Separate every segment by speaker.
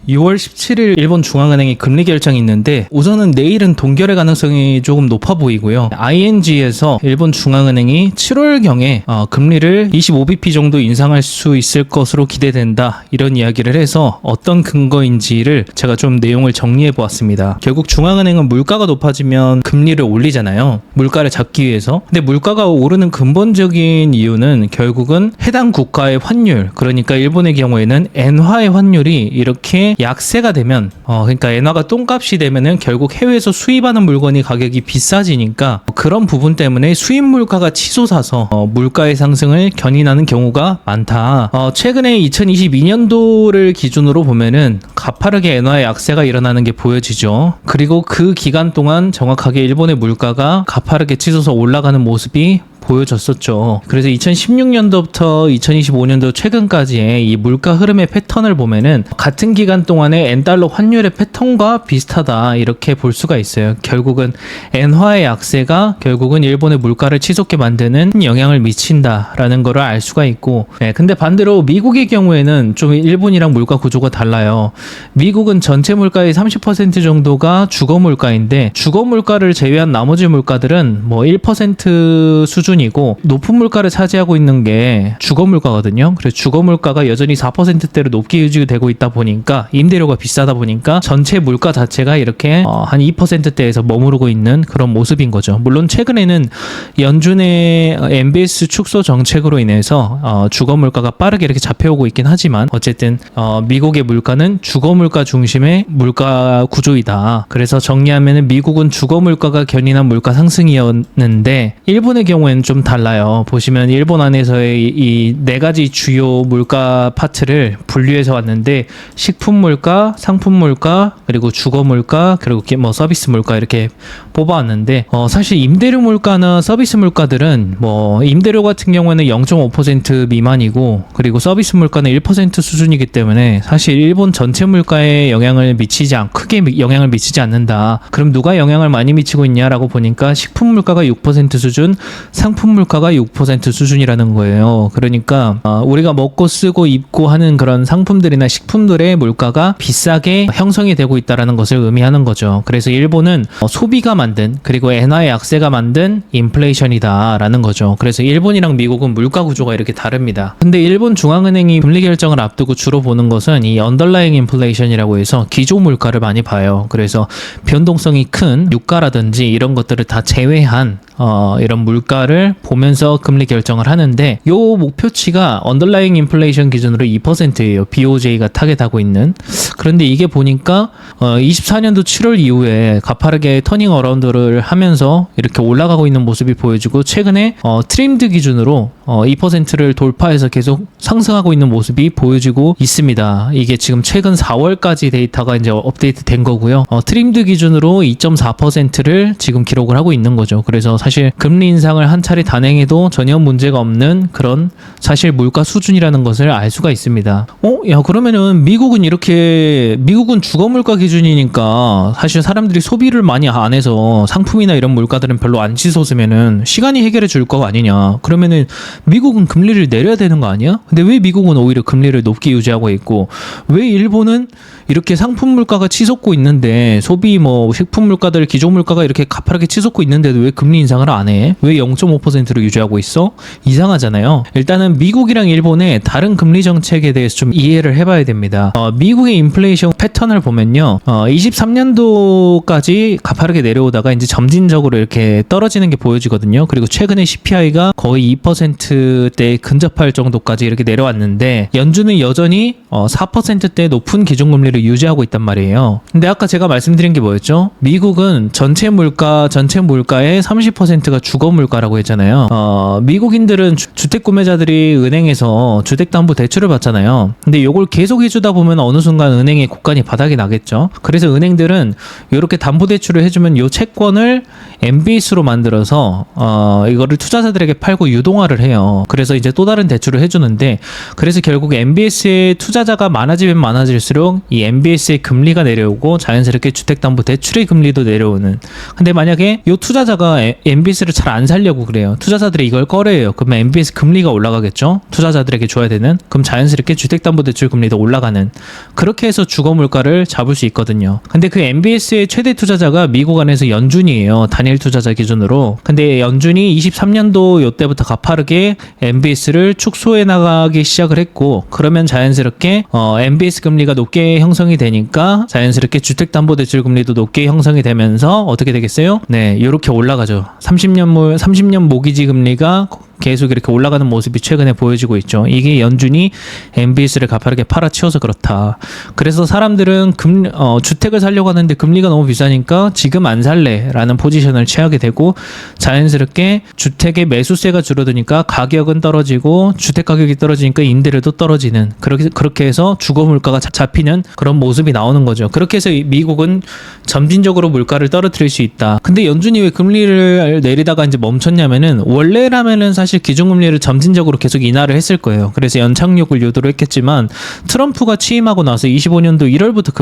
Speaker 1: 6월 17일 일본 중앙은행이 금리 결정이 있는데 우선은 내일은 동결의 가능성이 조금 높아 보이고요. ING에서 일본 중앙은행이 7월경에 금리를 25bp 정도 인상할 수 있을 것으로 기대된다, 이런 이야기를 해서 어떤 근거인지를 제가 좀 내용을 정리해 보았습니다. 결국 중앙은행은 물가가 높아지면 금리를 올리잖아요. 물가를 잡기 위해서. 근데 물가가 오르는 근본적인 이유는 결국은 해당 국가의 환율, 그러니까 일본의 경우에는 엔화의 환율이 이렇게 약세가 되면 그러니까 엔화가 똥값이 되면은 결국 해외에서 수입하는 물건이 가격이 비싸지니까 그런 부분 때문에 수입 물가가 치솟아서 물가의 상승을 견인하는 경우가 많다. 최근에 2022년도를 기준으로 보면은 가파르게 엔화의 약세가 일어나는 게 보여지죠. 그리고 그 기간 동안 정확하게 일본의 물가가 가파르게 치솟아 올라가는 모습이 보여졌었죠. 그래서 2016년도부터 2025년도 최근까지의 이 물가 흐름의 패턴을 보면은 같은 기간 동안의 엔달러 환율의 패턴과 비슷하다, 이렇게 볼 수가 있어요. 결국은 엔화의 약세가 결국은 일본의 물가를 치솟게 만드는 영향을 미친다라는 거를 알 수가 있고, 근데 반대로 미국의 경우에는 좀 일본이랑 물가 구조가 달라요. 미국은 전체 물가의 30% 정도가 주거 물가인데 주거 물가를 제외한 나머지 물가들은 뭐 1% 수준 이고 높은 물가를 차지하고 있는 게 주거 물가거든요. 그래서 주거 물가가 여전히 4%대로 높게 유지되고 있다 보니까 임대료가 비싸다 보니까 전체 물가 자체가 이렇게 한 2%대에서 머무르고 있는 그런 모습인 거죠. 물론 최근에는 연준의 MBS 축소 정책으로 인해서 주거 물가가 빠르게 이렇게 잡혀오고 있긴 하지만 어쨌든 미국의 물가는 주거 물가 중심의 물가 구조이다. 그래서 정리하면은 미국은 주거 물가가 견인한 물가 상승이었는데 일본의 경우에는 좀 달라요. 보시면 일본 안에서의 이 네 가지 주요 물가 파트를 분류해서 왔는데 식품 물가, 상품 물가, 그리고 주거 물가, 그리고 뭐 서비스 물가 이렇게 뽑아왔는데 사실 임대료 물가나 서비스 물가들은 뭐 임대료 같은 경우에는 0.5% 미만이고 그리고 서비스 물가는 1% 수준이기 때문에 사실 일본 전체 물가에 크게 영향을 미치지 않는다. 그럼 누가 영향을 많이 미치고 있냐라고 보니까 식품 물가가 6% 수준, 상품 물가가 6% 수준이라는 거예요. 그러니까 우리가 먹고 쓰고 입고 하는 그런 상품들이나 식품들의 물가가 비싸게 형성이 되고 있다는 것을 의미하는 거죠. 그래서 일본은 소비가 만든, 그리고 엔화의 약세가 만든 인플레이션이다라는 거죠. 그래서 일본이랑 미국은 물가 구조가 이렇게 다릅니다. 근데 일본 중앙은행이 금리 결정을 앞두고 주로 보는 것은 이 언더라잉 인플레이션이라고 해서 기조 물가를 많이 봐요. 그래서 변동성이 큰 유가라든지 이런 것들을 다 제외한 이런 물가를 보면서 금리 결정을 하는데 요 목표치가 언더라잉 인플레이션 기준으로 2%예요. BOJ가 타겟하고 있는. 그런데 이게 보니까 24년도 7월 이후에 가파르게 터닝 어라운드를 하면서 이렇게 올라가고 있는 모습이 보여지고 최근에 트림드 기준으로 2%를 돌파해서 계속 상승하고 있는 모습이 보여지고 있습니다. 이게 지금 최근 4월까지 데이터가 이제 업데이트 된 거고요. 트림드 기준으로 2.4%를 지금 기록을 하고 있는 거죠. 그래서 사실 금리 인상을 한 차례 단행해도 전혀 문제가 없는 그런 사실 물가 수준이라는 것을 알 수가 있습니다. 그러면은 미국은 주거 물가 기준이니까 사실 사람들이 소비를 많이 안 해서 상품이나 이런 물가들은 별로 안 치솟으면은 시간이 해결해 줄 거 아니냐. 그러면은 미국은 금리를 내려야 되는 거 아니야? 근데 왜 미국은 오히려 금리를 높게 유지하고 있고 왜 일본은 이렇게 상품 물가가 치솟고 있는데 소비 뭐 식품 물가들 기조 물가가 이렇게 가파르게 치솟고 있는데도 왜 금리 인상을 안 해? 왜 0.5%로 유지하고 있어? 이상하잖아요. 일단은 미국이랑 일본의 다른 금리 정책에 대해서 좀 이해를 해봐야 됩니다. 미국의 인플레이션 패턴을 보면요. 23년도까지 가파르게 내려오다가 이제 점진적으로 이렇게 떨어지는 게 보여지거든요. 그리고 최근에 CPI가 거의 2%대에 근접할 정도까지 이렇게 내려왔는데 연준은 여전히 4%대 높은 기준금리를 유지하고 있단 말이에요. 근데 아까 제가 말씀드린 게 뭐였죠? 미국은 전체 물가의 30%가 주거 물가라고 했잖아요. 미국인들은 주택 구매자들이 은행에서 주택담보대출을 받잖아요. 근데 이걸 계속 해주다 보면 어느 순간 은행의 곡간이 바닥이 나겠죠. 그래서 은행들은 이렇게 담보대출을 해주면 이 채권을 MBS로 만들어서 이거를 투자자들에게 팔고 유동화를 해요. 그래서 이제 또 다른 대출을 해주는데 그래서 결국 MBS의 투자자가 많아지면 많아질수록 이 MBS의 금리가 내려오고 자연스럽게 주택담보대출의 금리도 내려오는. 근데 만약에 이 투자자가 MBS를 잘 안 살려고 그래요. 투자자들이 이걸 꺼려요. 그러면 MBS 금리가 올라가겠죠. 투자자들에게 줘야 되는. 그럼 자연스럽게 주택담보대출 금리도 올라가는. 그렇게 해서 주거 물가를 잡을 수 있거든요. 근데 그 MBS의 최대 투자자가 미국 안에서 연준이에요. 단일 투자자 기준으로. 근데 연준이 23년도 요때부터 가파르게 MBS를 축소해 나가기 시작을 했고, 그러면 자연스럽게 MBS 금리가 높게 형성이 되니까 자연스럽게 주택담보대출 금리도 높게 형성이 되면서 어떻게 되겠어요? 네, 이렇게 올라가죠. 30년 모기지 금리가 계속 이렇게 올라가는 모습이 최근에 보여지고 있죠. 이게 연준이 MBS를 가파르게 팔아치워서 그렇다. 그래서 사람들은 주택을 살려고 하는데 금리가 너무 비싸니까 지금 안 살래라는 포지션을 취하게 되고, 자연스럽게 주택의 매수세가 줄어드니까 가격은 떨어지고 주택 가격이 떨어지니까 임대료도 떨어지는, 그렇게 해서 주거 물가가 잡히는 그런 모습이 나오는 거죠. 그렇게 해서 미국은 점진적으로 물가를 떨어뜨릴 수 있다. 근데 연준이 왜 금리를 내리다가 이제 멈췄냐면은, 원래라면은 사실 기준금리를 점진적으로 계속 인하를 했을 거예요. 그래서 연착륙을 유도를 했겠지만, 트럼프가 취임하고 나서 25년도 1월부터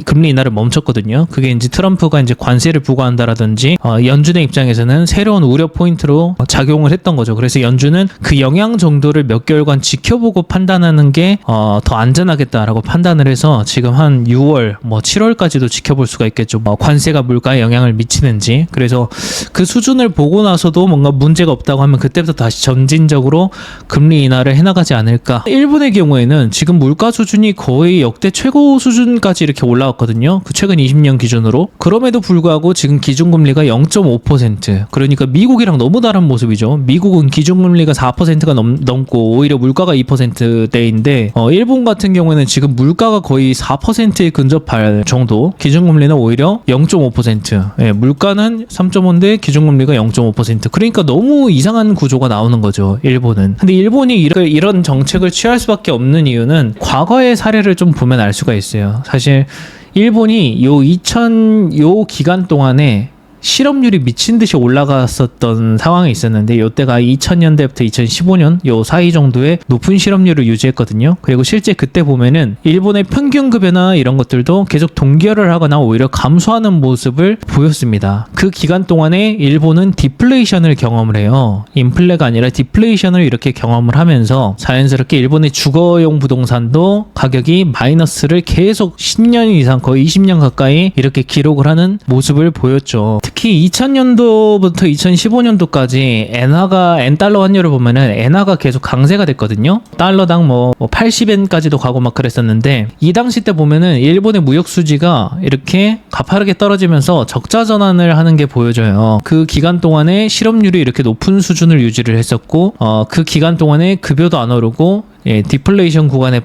Speaker 1: 금리 인하를 멈췄거든요. 그게 이제 트럼프가 이제 관세를 부과한다라든지 연준의 입장에서는 새로운 우려 포인트로 작용을 했던 거죠. 그래서 연준은 그 영향 정도를 몇 개월간 지켜보고 판단하는 게 더 안전하겠다라고 판단을 해서 지금 한 6월, 7월까지도 지켜볼 수가 있겠죠. 관세가 물가에 영향을 미치는지. 그래서 그 수준을 보고 나서도 뭔가 문제가 없다고 하면 그때부터 다시 점진적으로 금리 인하를 해나가지 않을까. 일본의 경우에는 지금 물가 수준이 거의 역대 최고 수준까지 이렇게 올라왔거든요. 그 최근 20년 기준으로. 그럼에도 불구하고 지금 기준금리가 0.5%. 그러니까 미국이랑 너무 다른 모습이죠. 미국은 기준금리가 4%가 넘고 오히려 물가가 2%대인데 일본 같은 경우에는 지금 물가가 거의 4%에 근접할 정도. 기준금리는 오히려 0.5%. 예, 물가는 3.5인데 기준금리가 0.5%. 그러니까 너무 이상한 구조가 나오는 거죠, 일본은. 근데 일본이 이런 정책을 취할 수밖에 없는 이유는 과거의 사례를 좀 보면 알 수가 있어요. 사실 일본이 요 기간 동안에 실업률이 미친 듯이 올라갔었던 상황이 있었는데, 이때가 2000년대부터 2015년 요 사이 정도의 높은 실업률을 유지했거든요. 그리고 실제 그때 보면은 일본의 평균급여나 이런 것들도 계속 동결을 하거나 오히려 감소하는 모습을 보였습니다. 그 기간 동안에 일본은 디플레이션을 경험을 해요. 인플레가 아니라 디플레이션을 이렇게 경험을 하면서 자연스럽게 일본의 주거용 부동산도 가격이 마이너스를 계속 10년 이상, 거의 20년 가까이 이렇게 기록을 하는 모습을 보였죠. 특히 2000년도부터 2015년도까지 엔달러 환율을 보면은 엔화가 계속 강세가 됐거든요. 달러당 80엔까지도 가고 막 그랬었는데, 이 당시 때 보면은 일본의 무역 수지가 이렇게 가파르게 떨어지면서 적자 전환을 하는 게 보여져요. 그 기간 동안에 실업률이 이렇게 높은 수준을 유지를 했었고, 그 기간 동안에 급여도 안 오르고, 디플레이션 구간에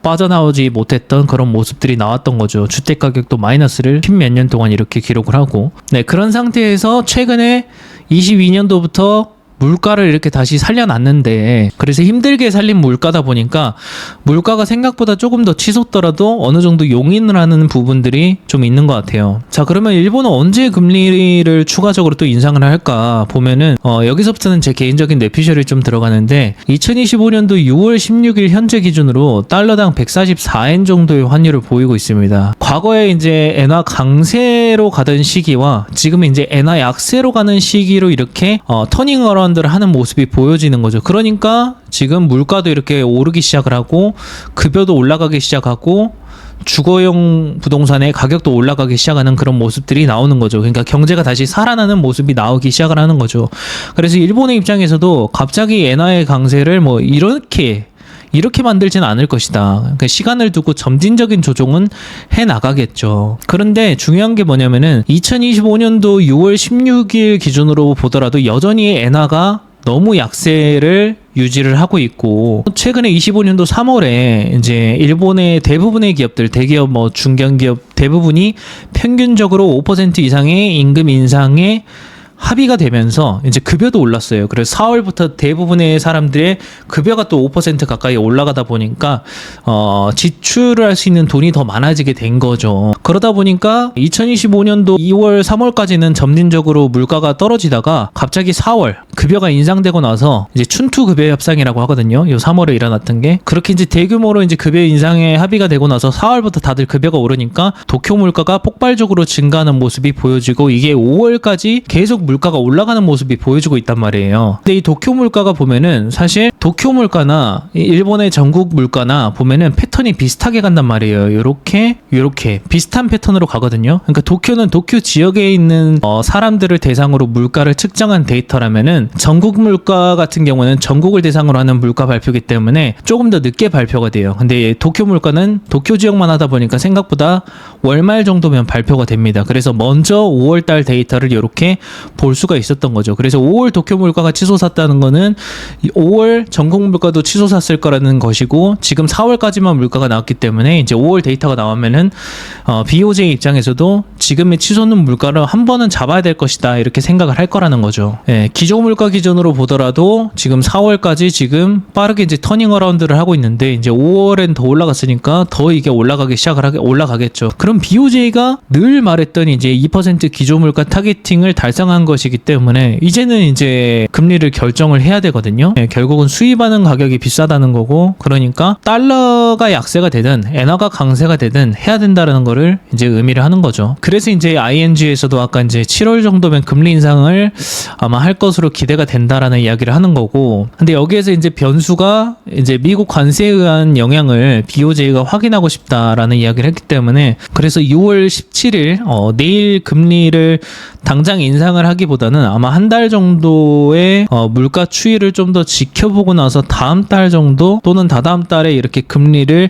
Speaker 1: 빠져나오지 못했던 그런 모습들이 나왔던 거죠. 주택 가격도 마이너스를 10몇 년 동안 이렇게 기록을 하고, 그런 상태에서 최근에 22년도부터 물가를 이렇게 다시 살려놨는데, 그래서 힘들게 살린 물가다 보니까 물가가 생각보다 조금 더 치솟더라도 어느 정도 용인을 하는 부분들이 좀 있는 것 같아요. 자, 그러면 일본은 언제 금리를 추가적으로 또 인상을 할까 보면은 여기서부터는 제 개인적인 뇌피셜이 좀 들어가는데, 2025년도 6월 16일 현재 기준으로 달러당 144엔 정도의 환율을 보이고 있습니다. 과거에 이제 엔화 강세로 가던 시기와 지금 이제 엔화 약세로 가는 시기로 이렇게 터닝 어라운드 을 하는 모습이 보여지는 거죠. 그러니까 지금 물가도 이렇게 오르기 시작을 하고, 급여도 올라가기 시작하고, 주거용 부동산의 가격도 올라가기 시작하는 그런 모습들이 나오는 거죠. 그러니까 경제가 다시 살아나는 모습이 나오기 시작을 하는 거죠. 그래서 일본의 입장에서도 갑자기 엔화의 강세를 이렇게 만들지는 않을 것이다. 그러니까 시간을 두고 점진적인 조정은 해 나가겠죠. 그런데 중요한 게 뭐냐면은 2025년도 6월 16일 기준으로 보더라도 여전히 엔화가 너무 약세를 유지를 하고 있고, 최근에 25년도 3월에 이제 일본의 대부분의 기업들, 대기업, 중견기업 대부분이 평균적으로 5% 이상의 임금 인상에 합의가 되면서 이제 급여도 올랐어요. 그래서 4월부터 대부분의 사람들의 급여가 또 5% 가까이 올라가다 보니까 지출을 할 수 있는 돈이 더 많아지게 된 거죠. 그러다 보니까 2025년도 2월, 3월까지는 점진적으로 물가가 떨어지다가 갑자기 4월 급여가 인상되고 나서 이제 춘투 급여 협상이라고 하거든요. 요 3월에 일어났던 게 그렇게 이제 대규모로 이제 급여 인상에 합의가 되고 나서 4월부터 다들 급여가 오르니까 도쿄 물가가 폭발적으로 증가하는 모습이 보여지고 이게 5월까지 계속 물가가 올라가는 모습이 보여지고 있단 말이에요. 근데 이 도쿄 물가가 보면은 사실 도쿄 물가나 일본의 전국 물가나 보면은 패턴이 비슷하게 간단 말이에요. 요렇게 비슷한 패턴으로 가거든요. 그러니까 도쿄는 도쿄 지역에 있는 사람들을 대상으로 물가를 측정한 데이터라면은 전국 물가 같은 경우는 전국을 대상으로 하는 물가 발표이기 때문에 조금 더 늦게 발표가 돼요. 근데 도쿄 물가는 도쿄 지역만 하다 보니까 생각보다 월말 정도면 발표가 됩니다. 그래서 먼저 5월달 데이터를 이렇게 볼 수가 있었던 거죠. 그래서 5월 도쿄 물가가 치솟았다는 거는 5월 전국 물가도 치솟았을 거라는 것이고 지금 4월까지만 물가가 나왔기 때문에 이제 5월 데이터가 나오면은 BOJ 입장에서도 지금의 치솟는 물가를 한 번은 잡아야 될 것이다 이렇게 생각을 할 거라는 거죠. 예, 기존 물가 기준으로 보더라도 지금 4월까지 지금 빠르게 이제 터닝 어라운드를 하고 있는데 이제 5월엔 더 올라갔으니까 더 이게 올라가겠죠. 그럼 BOJ가 늘 말했던 이제 2% 기존 물가 타겟팅을 달성한 것이기 때문에 이제는 이제 금리를 결정을 해야 되거든요. 예, 결국은 수입하는 가격이 비싸다는 거고 그러니까 달러가 약세가 되든 엔화가 강세가 되든 해야 된다는 거를 이제 의미를 하는 거죠. 그래서 이제 ING에서도 아까 이제 7월 정도면 금리 인상을 아마 할 것으로 기대가 된다라는 이야기를 하는 거고 근데 여기에서 이제 변수가 이제 미국 관세에 의한 영향을 BOJ가 확인하고 싶다라는 이야기를 했기 때문에 그래서 6월 17일 내일 금리를 당장 인상을 하기보다는 아마 한 달 정도의 물가 추이를 좀 더 지켜보고 나서 다음 달 정도 또는 다다음 달에 이렇게 금리를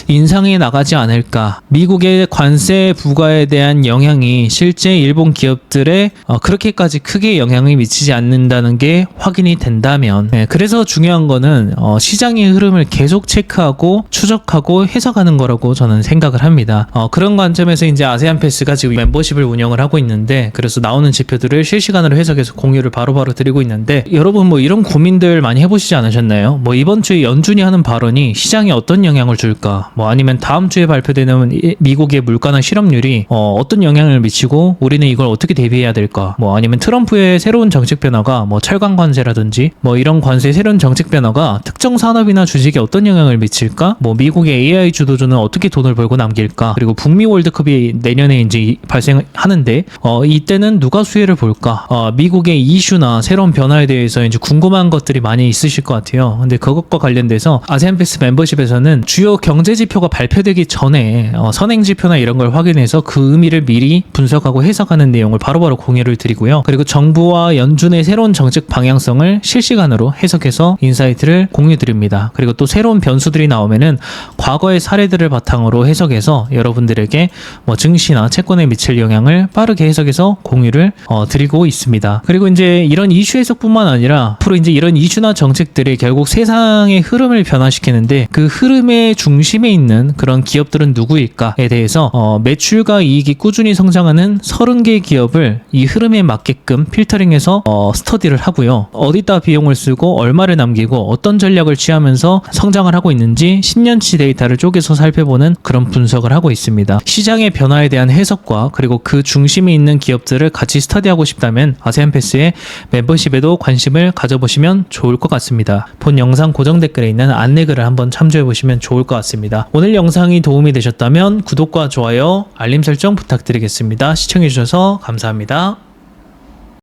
Speaker 1: 인상해 나가지 않을까. 미국의 관세 부과에 대한 영향이 실제 일본 기업들에 그렇게까지 크게 영향을 미치지 않는다는 게 확인이 된다면 그래서 중요한 거는 시장의 흐름을 계속 체크하고 추적하고 해석하는 거라고 저는 생각을 합니다. 그런 관점에서 이제 아세안 패스가 지금 멤버십을 운영을 하고 있는데 그래서 나오는 지표들을 실시간으로 해석해서 공유를 바로바로 드리고 있는데 여러분 뭐 이런 고민들 많이 해보시지 않으셨나요? 뭐 이번 주에 연준이 하는 발언이 시장에 어떤 영향을 줄까? 뭐 아니면 다음 주에 발표되는 미국의 물가나 실업률이 어떤 영향을 미치고 우리는 이걸 어떻게 대비해야 될까? 뭐 아니면 트럼프의 새로운 정책 변화가 뭐 철강 관세라든지 뭐 이런 관세 새로운 정책 변화가 특정 산업이나 주식에 어떤 영향을 미칠까? 뭐 미국의 AI 주도주는 어떻게 돈을 벌고 남길까? 그리고 북미 월드컵이 내년에 이제 발생하는데 이때는 누가 수혜를 볼까? 미국의 이슈나 새로운 변화에 대해서 이제 궁금한 것들이 많이 있으실 것 같아요. 근데 그것과 관련돼서 아세안 패스 멤버십에서는 주요 경제 지표가 발표되기 전에 선행 지표나 이런 걸 확인해서 그 의미를 미리 분석하고 해석하는 내용을 바로바로 공유를 드리고요. 그리고 정부와 연준의 새로운 정책 방향성을 실시간으로 해석해서 인사이트를 공유 드립니다. 그리고 또 새로운 변수들이 나오면은 과거의 사례들을 바탕으로 해석해서 여러분들에게 뭐 증시나 채권에 미칠 영향을 빠르게 해석해서 공유를 드리고 있습니다. 그리고 이제 이런 이슈 해석뿐만 아니라 앞으로 이제 이런 이슈나 정책들이 결국 세상의 흐름을 변화시키는데 그 흐름의 중심에 있는 그런 기업들은 누구일까에 대해서 매출과 이익이 꾸준히 성장하는 30개 기업을 이 흐름에 맞게끔 필터링해서 스터디를 하고요. 어디다 비용을 쓰고 얼마를 남기고 어떤 전략을 취하면서 성장을 하고 있는지 10년치 데이터를 쪼개서 살펴보는 그런 분석을 하고 있습니다. 시장의 변화에 대한 해석과 그리고 그 중심에 있는 기업들을 같이 스터디하고 싶다면 아세안 패스의 멤버십에도 관심을 가져보시면 좋을 것 같습니다. 본 영상 고정 댓글에 있는 안내글을 한번 참조해보시면 좋을 것 같습니다. 오늘 영상이 도움이 되셨다면 구독과 좋아요, 알림 설정 부탁드리겠습니다. 시청해주셔서 감사합니다.